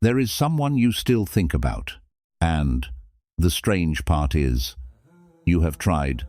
There is someone you still think about. And the strange part is, you have tried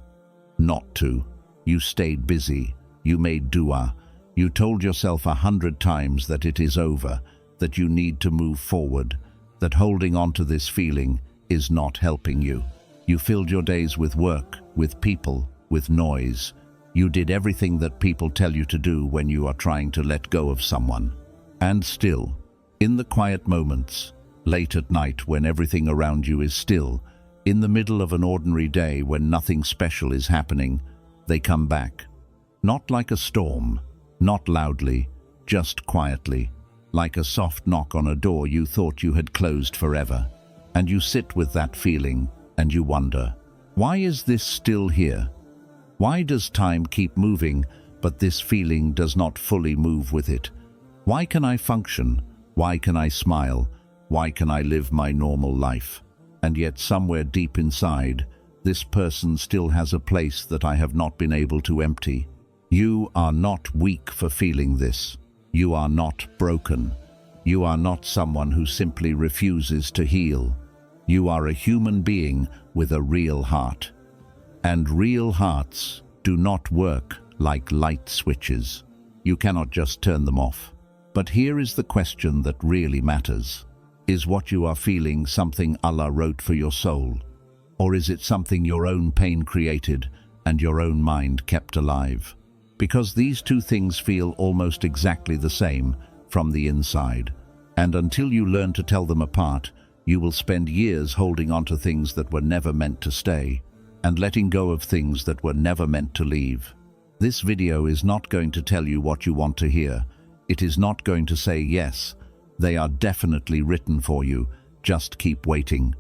not to. You stayed busy. You made dua. You told yourself 100 times that it is over, that you need to move forward, that holding on to this feeling is not helping you. You filled your days with work, with people, with noise. You did everything that people tell you to do when you are trying to let go of someone. And still, in the quiet moments, late at night when everything around you is still, in the middle of an ordinary day when nothing special is happening, they come back. Not like a storm, not loudly, just quietly, like a soft knock on a door you thought you had closed forever. And you sit with that feeling and you wonder, why is this still here? Why does time keep moving, but this feeling does not fully move with it? Why can I function? Why can I smile? Why can I live my normal life? And yet somewhere deep inside, this person still has a place that I have not been able to empty. You are not weak for feeling this. You are not broken. You are not someone who simply refuses to heal. You are a human being with a real heart. And real hearts do not work like light switches. You cannot just turn them off. But here is the question that really matters. Is what you are feeling something Allah wrote for your soul? Or is it something your own pain created and your own mind kept alive? Because these two things feel almost exactly the same from the inside. And until you learn to tell them apart, you will spend years holding on to things that were never meant to stay, and letting go of things that were never meant to leave. This video is not going to tell you what you want to hear. It is not going to say yes, they are definitely written for you, just keep waiting.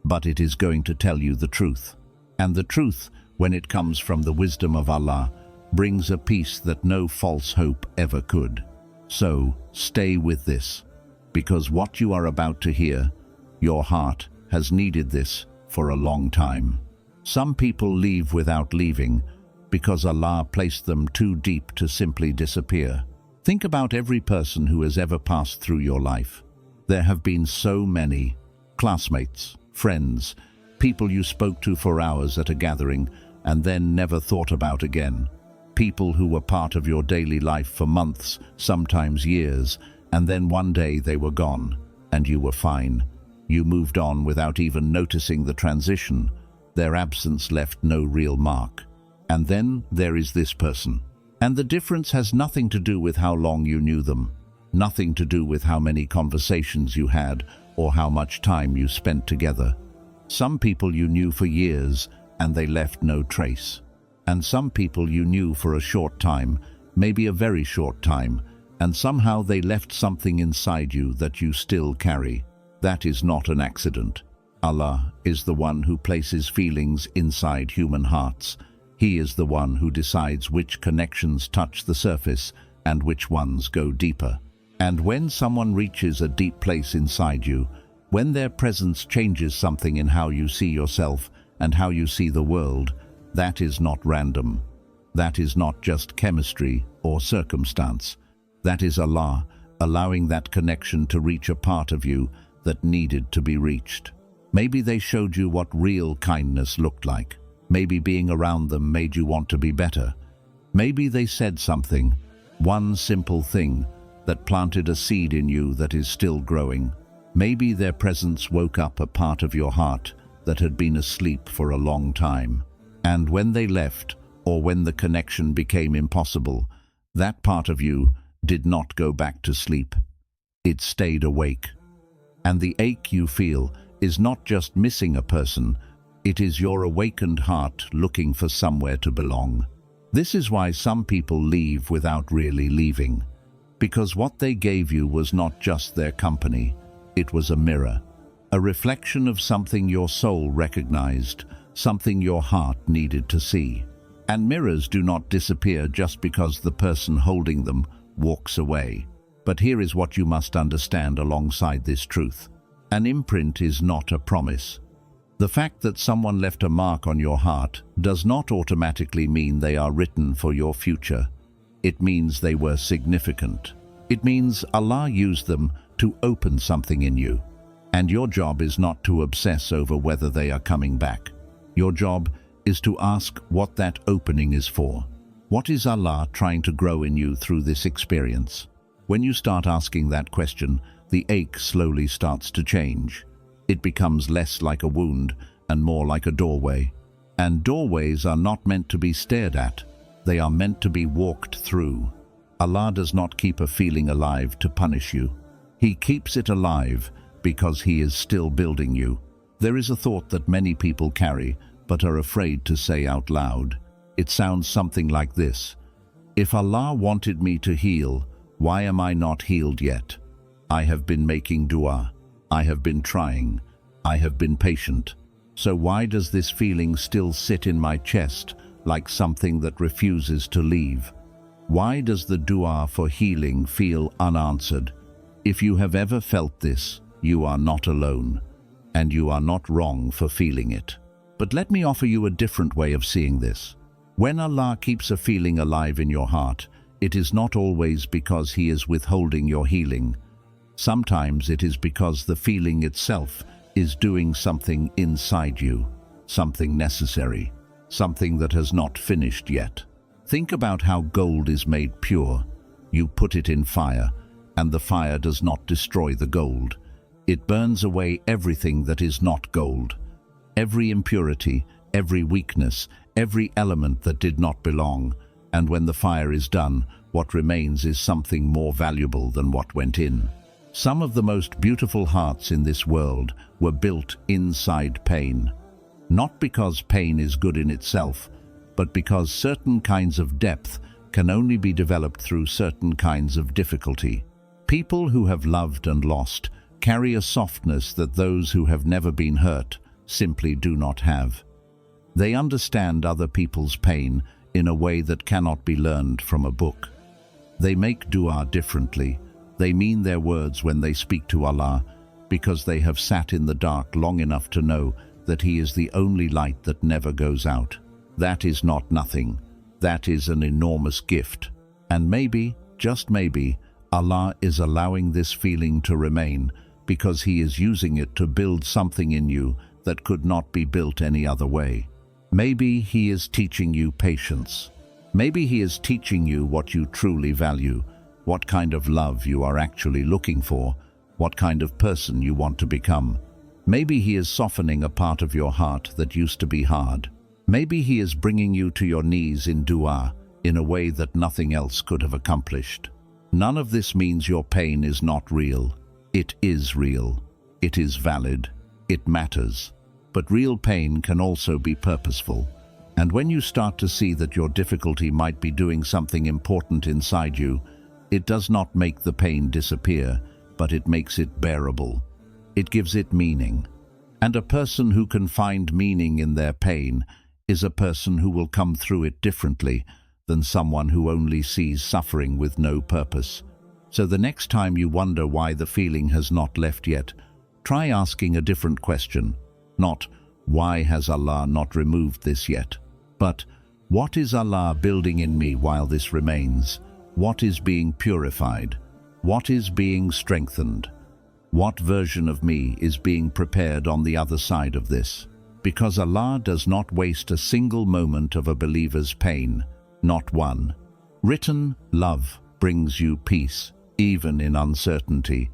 But it is going to tell you the truth. And the truth, when it comes from the wisdom of Allah, brings a peace that no false hope ever could. So, stay with this, because what you are about to hear, your heart has needed this for a long time. Some people leave without leaving, because Allah placed them too deep to simply disappear. Think about every person who has ever passed through your life. There have been so many. Classmates, friends, people you spoke to for hours at a gathering and then never thought about again. People who were part of your daily life for months, sometimes years, and then one day they were gone, and you were fine. You moved on without even noticing the transition. Their absence left no real mark. And then there is this person. And the difference has nothing to do with how long you knew them, nothing to do with how many conversations you had or how much time you spent together. Some people you knew for years and they left no trace. And some people you knew for a short time, maybe a very short time, and somehow they left something inside you that you still carry. That is not an accident. Allah is the one who places feelings inside human hearts. He is the one who decides which connections touch the surface and which ones go deeper. And when someone reaches a deep place inside you, when their presence changes something in how you see yourself and how you see the world, that is not random. That is not just chemistry or circumstance. That is Allah allowing that connection to reach a part of you that needed to be reached. Maybe they showed you what real kindness looked like. Maybe being around them made you want to be better. Maybe they said something, one simple thing, that planted a seed in you that is still growing. Maybe their presence woke up a part of your heart that had been asleep for a long time. And when they left, or when the connection became impossible, that part of you did not go back to sleep. It stayed awake. And the ache you feel is not just missing a person, it is your awakened heart looking for somewhere to belong. This is why some people leave without really leaving. Because what they gave you was not just their company, it was a mirror. A reflection of something your soul recognized, something your heart needed to see. And mirrors do not disappear just because the person holding them walks away. But here is what you must understand alongside this truth. An imprint is not a promise. The fact that someone left a mark on your heart does not automatically mean they are written for your future. It means they were significant. It means Allah used them to open something in you. And your job is not to obsess over whether they are coming back. Your job is to ask what that opening is for. What is Allah trying to grow in you through this experience? When you start asking that question, the ache slowly starts to change. It becomes less like a wound and more like a doorway. And doorways are not meant to be stared at. They are meant to be walked through. Allah does not keep a feeling alive to punish you. He keeps it alive because He is still building you. There is a thought that many people carry but are afraid to say out loud. It sounds something like this: if Allah wanted me to heal, why am I not healed yet? I have been making dua. I have been trying. I have been patient. So why does this feeling still sit in my chest like something that refuses to leave? Why does the dua for healing feel unanswered? If you have ever felt this, you are not alone, and you are not wrong for feeling it. But let me offer you a different way of seeing this. When Allah keeps a feeling alive in your heart, it is not always because He is withholding your healing. Sometimes it is because the feeling itself is doing something inside you, something necessary, something that has not finished yet. Think about how gold is made pure. You put it in fire, and the fire does not destroy the gold. It burns away everything that is not gold. Every impurity, every weakness, every element that did not belong. And when the fire is done, what remains is something more valuable than what went in. Some of the most beautiful hearts in this world were built inside pain. Not because pain is good in itself, but because certain kinds of depth can only be developed through certain kinds of difficulty. People who have loved and lost carry a softness that those who have never been hurt simply do not have. They understand other people's pain in a way that cannot be learned from a book. They make dua differently. They mean their words when they speak to Allah because they have sat in the dark long enough to know that He is the only light that never goes out. That is not nothing. That is an enormous gift. And maybe, just maybe, Allah is allowing this feeling to remain because He is using it to build something in you that could not be built any other way. Maybe He is teaching you patience. Maybe He is teaching you what you truly value, what kind of love you are actually looking for, what kind of person you want to become. Maybe He is softening a part of your heart that used to be hard. Maybe He is bringing you to your knees in dua in a way that nothing else could have accomplished. None of this means your pain is not real. It is real. It is valid. It matters. But real pain can also be purposeful. And when you start to see that your difficulty might be doing something important inside you, it does not make the pain disappear, but it makes it bearable. It gives it meaning. And a person who can find meaning in their pain is a person who will come through it differently than someone who only sees suffering with no purpose. So the next time you wonder why the feeling has not left yet, try asking a different question. Not, why has Allah not removed this yet? But, what is Allah building in me while this remains? What is being purified? What is being strengthened? What version of me is being prepared on the other side of this? Because Allah does not waste a single moment of a believer's pain, not one. Written love brings you peace, even in uncertainty.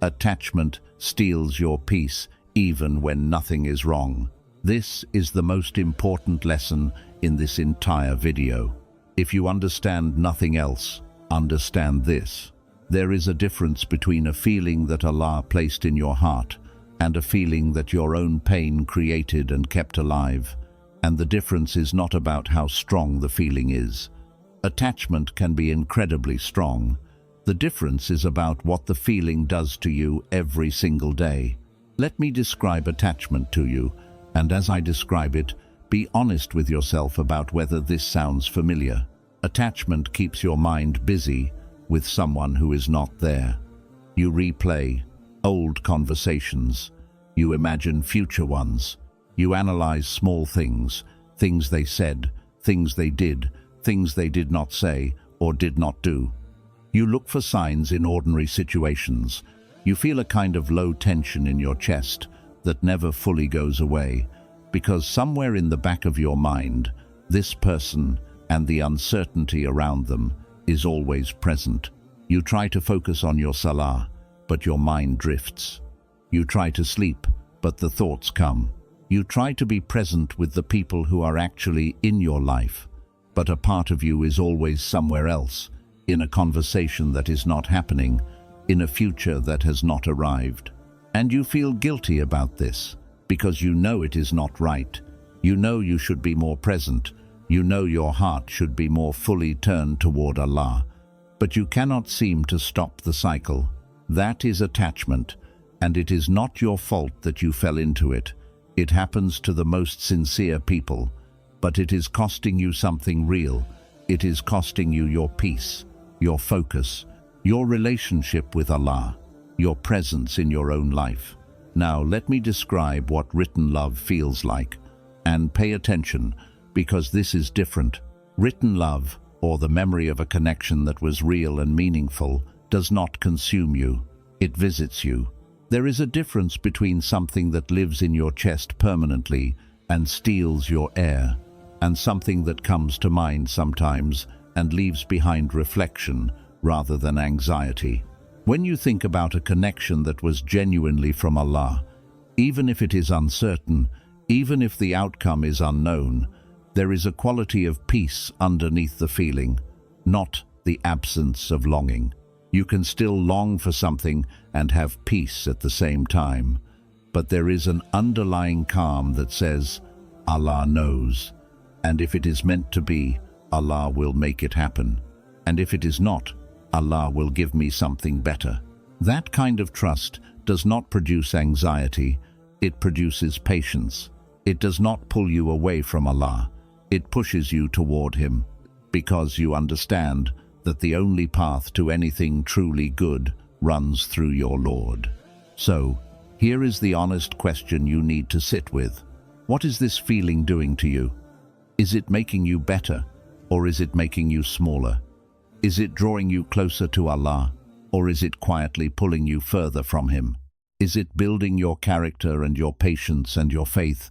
Attachment steals your peace, even when nothing is wrong. This is the most important lesson in this entire video. If you understand nothing else, understand this. There is a difference between a feeling that Allah placed in your heart and a feeling that your own pain created and kept alive. And the difference is not about how strong the feeling is. Attachment can be incredibly strong. The difference is about what the feeling does to you every single day. Let me describe attachment to you, and as I describe it, be honest with yourself about whether this sounds familiar. Attachment keeps your mind busy with someone who is not there. You replay old conversations. You imagine future ones. You analyze small things, things they said, things they did, things they did not say or did not do. You look for signs in ordinary situations, You feel a kind of low tension in your chest that never fully goes away, because somewhere in the back of your mind, this person and the uncertainty around them is always present. You try to focus on your salah, but your mind drifts. You try to sleep, but the thoughts come. You try to be present with the people who are actually in your life, but a part of you is always somewhere else, in a conversation that is not happening, in a future that has not arrived. And you feel guilty about this, because you know it is not right. You know you should be more present. You know your heart should be more fully turned toward Allah. But you cannot seem to stop the cycle. That is attachment, and it is not your fault that you fell into it. It happens to the most sincere people, but it is costing you something real. It is costing you your peace, your focus, your relationship with Allah, your presence in your own life. Now let me describe what written love feels like, and pay attention, because this is different. Written love, or the memory of a connection that was real and meaningful, does not consume you. It visits you. There is a difference between something that lives in your chest permanently and steals your air, and something that comes to mind sometimes and leaves behind reflection rather than anxiety. When you think about a connection that was genuinely from Allah, even if it is uncertain, even if the outcome is unknown, there is a quality of peace underneath the feeling, not the absence of longing. You can still long for something and have peace at the same time, but there is an underlying calm that says, Allah knows, and if it is meant to be, Allah will make it happen, and if it is not, Allah will give me something better. That kind of trust does not produce anxiety, it produces patience. It does not pull you away from Allah, it pushes you toward Him, because you understand that the only path to anything truly good runs through your Lord. So, here is the honest question you need to sit with. What is this feeling doing to you? Is it making you better, or is it making you smaller? Is it drawing you closer to Allah, or is it quietly pulling you further from Him? Is it building your character and your patience and your faith,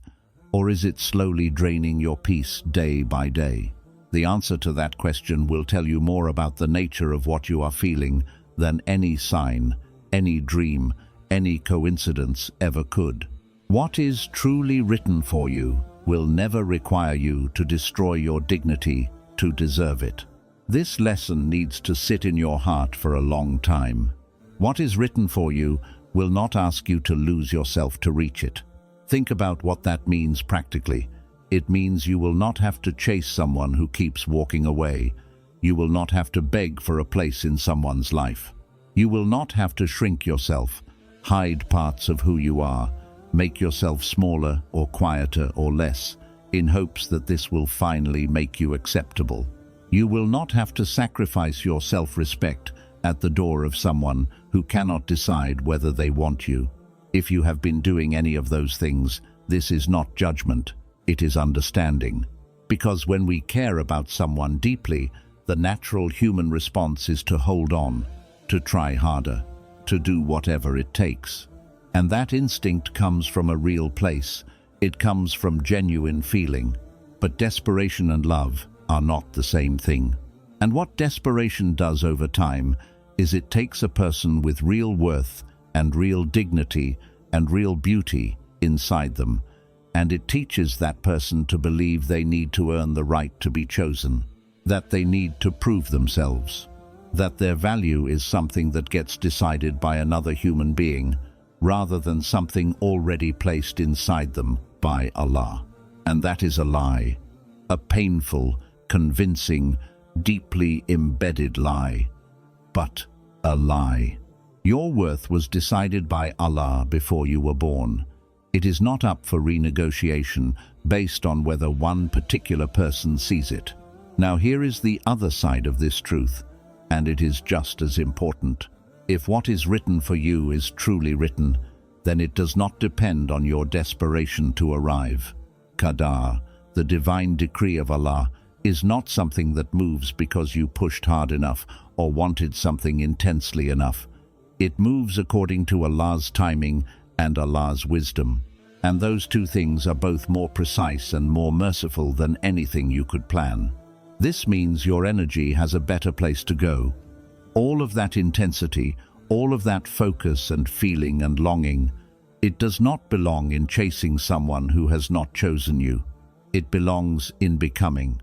or is it slowly draining your peace day by day? The answer to that question will tell you more about the nature of what you are feeling than any sign, any dream, any coincidence ever could. What is truly written for you will never require you to destroy your dignity to deserve it. This lesson needs to sit in your heart for a long time. What is written for you will not ask you to lose yourself to reach it. Think about what that means practically. It means you will not have to chase someone who keeps walking away. You will not have to beg for a place in someone's life. You will not have to shrink yourself, hide parts of who you are, make yourself smaller or quieter or less, in hopes that this will finally make you acceptable. You will not have to sacrifice your self-respect at the door of someone who cannot decide whether they want you. If you have been doing any of those things, this is not judgment. It is understanding. Because when we care about someone deeply, the natural human response is to hold on, to try harder, to do whatever it takes. And that instinct comes from a real place. It comes from genuine feeling. But desperation and love are not the same thing. And what desperation does over time is it takes a person with real worth and real dignity and real beauty inside them, and it teaches that person to believe they need to earn the right to be chosen, that they need to prove themselves, that their value is something that gets decided by another human being rather than something already placed inside them by Allah. And that is a lie, a painful, convincing, deeply embedded lie, but a lie. Your worth was decided by Allah before you were born. It is not up for renegotiation based on whether one particular person sees it. Now here is the other side of this truth, and it is just as important. If what is written for you is truly written, then it does not depend on your desperation to arrive. Qadar, the divine decree of Allah, is not something that moves because you pushed hard enough or wanted something intensely enough. It moves according to Allah's timing and Allah's wisdom. And those two things are both more precise and more merciful than anything you could plan. This means your energy has a better place to go. All of that intensity, all of that focus and feeling and longing, it does not belong in chasing someone who has not chosen you. It belongs in becoming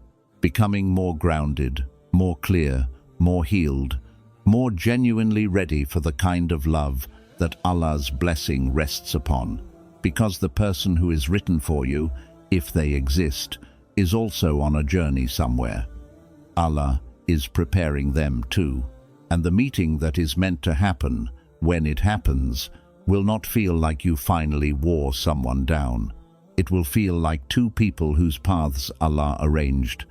more grounded, more clear, more healed, more genuinely ready for the kind of love that Allah's blessing rests upon. Because the person who is written for you, if they exist, is also on a journey somewhere. Allah is preparing them too. And the meeting that is meant to happen, when it happens, will not feel like you finally wore someone down. It will feel like two people whose paths Allah arranged,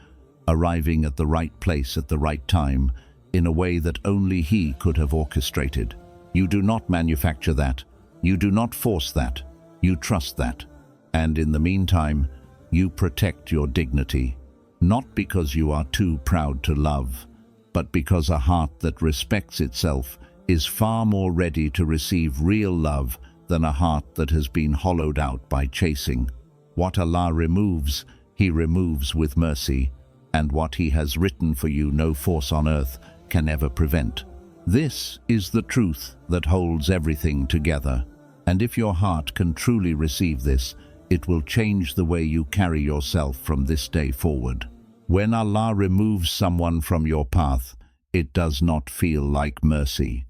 arriving at the right place at the right time, in a way that only He could have orchestrated. You do not manufacture that. You do not force that. You trust that. And in the meantime, you protect your dignity, not because you are too proud to love, but because a heart that respects itself is far more ready to receive real love than a heart that has been hollowed out by chasing. What Allah removes, He removes with mercy, and what He has written for you no force on earth can ever prevent. This is the truth that holds everything together, and if your heart can truly receive this, it will change the way you carry yourself from this day forward. When Allah removes someone from your path, it does not feel like mercy.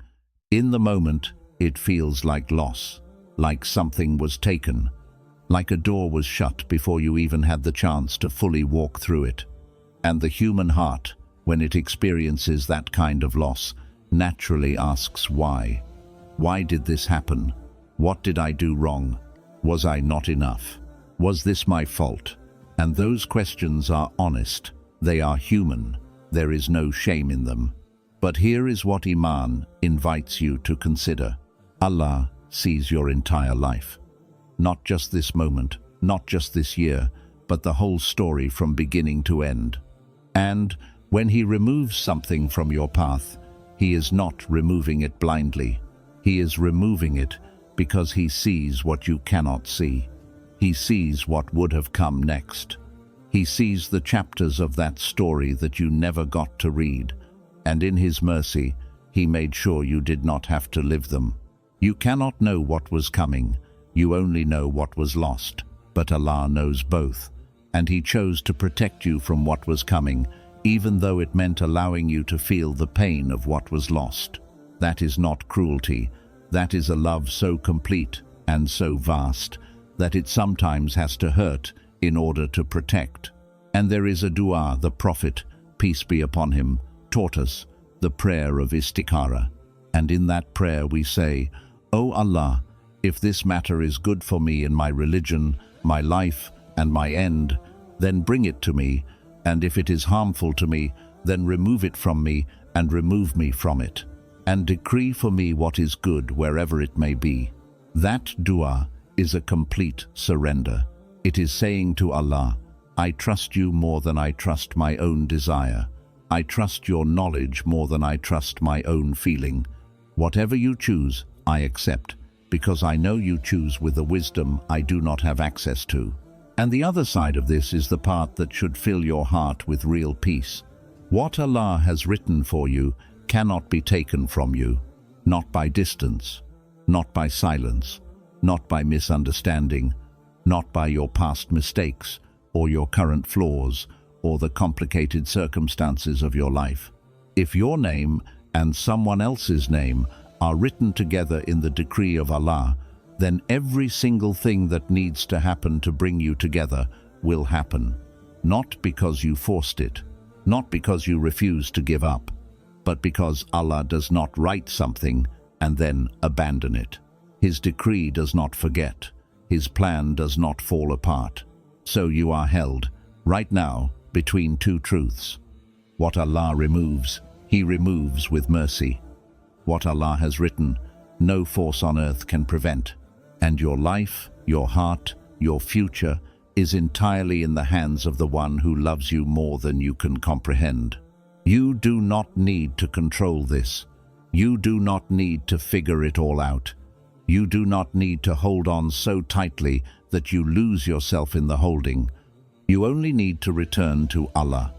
In the moment, it feels like loss, like something was taken, like a door was shut before you even had the chance to fully walk through it. And the human heart, when it experiences that kind of loss, naturally asks why. Why did this happen? What did I do wrong? Was I not enough? Was this my fault? And those questions are honest. They are human. There is no shame in them. But here is what Iman invites you to consider. Allah sees your entire life. Not just this moment, not just this year, but the whole story from beginning to end. And when He removes something from your path, He is not removing it blindly. He is removing it because He sees what you cannot see. He sees what would have come next. He sees the chapters of that story that you never got to read, and in His mercy, He made sure you did not have to live them. You cannot know what was coming, you only know what was lost, but Allah knows both, and He chose to protect you from what was coming, even though it meant allowing you to feel the pain of what was lost. That is not cruelty. That is a love so complete and so vast that it sometimes has to hurt in order to protect. And there is a dua the Prophet, peace be upon him, taught us, the prayer of istikhara. And in that prayer we say, O Allah, if this matter is good for me in my religion, my life, and my end, then bring it to me, and if it is harmful to me, then remove it from me and remove me from it, and decree for me what is good wherever it may be. That dua is a complete surrender. It is saying to Allah, I trust you more than I trust my own desire. I trust your knowledge more than I trust my own feeling. Whatever you choose, I accept, because I know you choose with a wisdom I do not have access to. And the other side of this is the part that should fill your heart with real peace. What Allah has written for you cannot be taken from you, not by distance, not by silence, not by misunderstanding, not by your past mistakes or your current flaws or the complicated circumstances of your life. If your name and someone else's name are written together in the decree of Allah, then every single thing that needs to happen to bring you together will happen, not because you forced it, not because you refused to give up, but because Allah does not write something and then abandon it. His decree does not forget. His plan does not fall apart. So you are held, right now, between two truths. What Allah removes, He removes with mercy. What Allah has written, no force on earth can prevent. And your life, your heart, your future is entirely in the hands of the one who loves you more than you can comprehend. You do not need to control this. You do not need to figure it all out. You do not need to hold on so tightly that you lose yourself in the holding. You only need to return to Allah,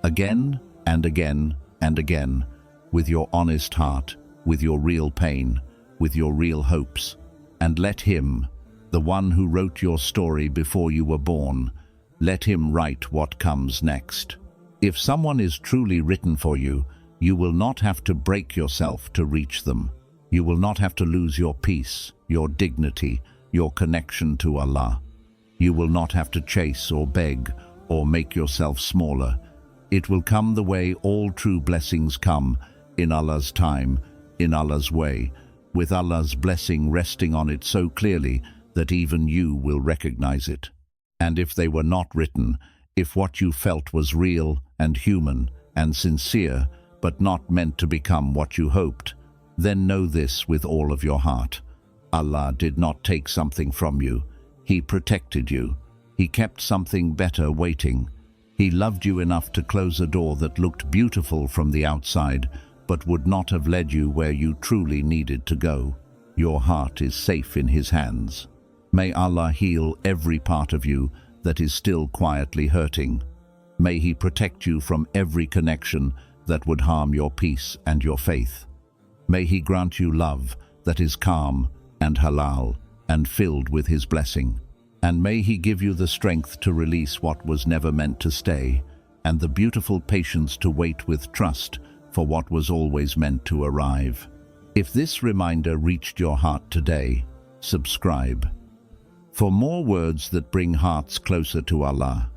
again and again and again, with your honest heart, with your real pain, with your real hopes, and let Him, the one who wrote your story before you were born, let Him write what comes next. If someone is truly written for you, you will not have to break yourself to reach them. You will not have to lose your peace, your dignity, your connection to Allah. You will not have to chase or beg or make yourself smaller. It will come the way all true blessings come, in Allah's time, in Allah's way, with Allah's blessing resting on it so clearly that even you will recognize it. And if they were not written, if what you felt was real and human and sincere, but not meant to become what you hoped, then know this with all of your heart. Allah did not take something from you. He protected you. He kept something better waiting. He loved you enough to close a door that looked beautiful from the outside, but would not have led you where you truly needed to go. Your heart is safe in His hands. May Allah heal every part of you that is still quietly hurting. May He protect you from every connection that would harm your peace and your faith. May He grant you love that is calm and halal and filled with His blessing. And may He give you the strength to release what was never meant to stay, and the beautiful patience to wait with trust for what was always meant to arrive. If this reminder reached your heart today, subscribe for more words that bring hearts closer to Allah.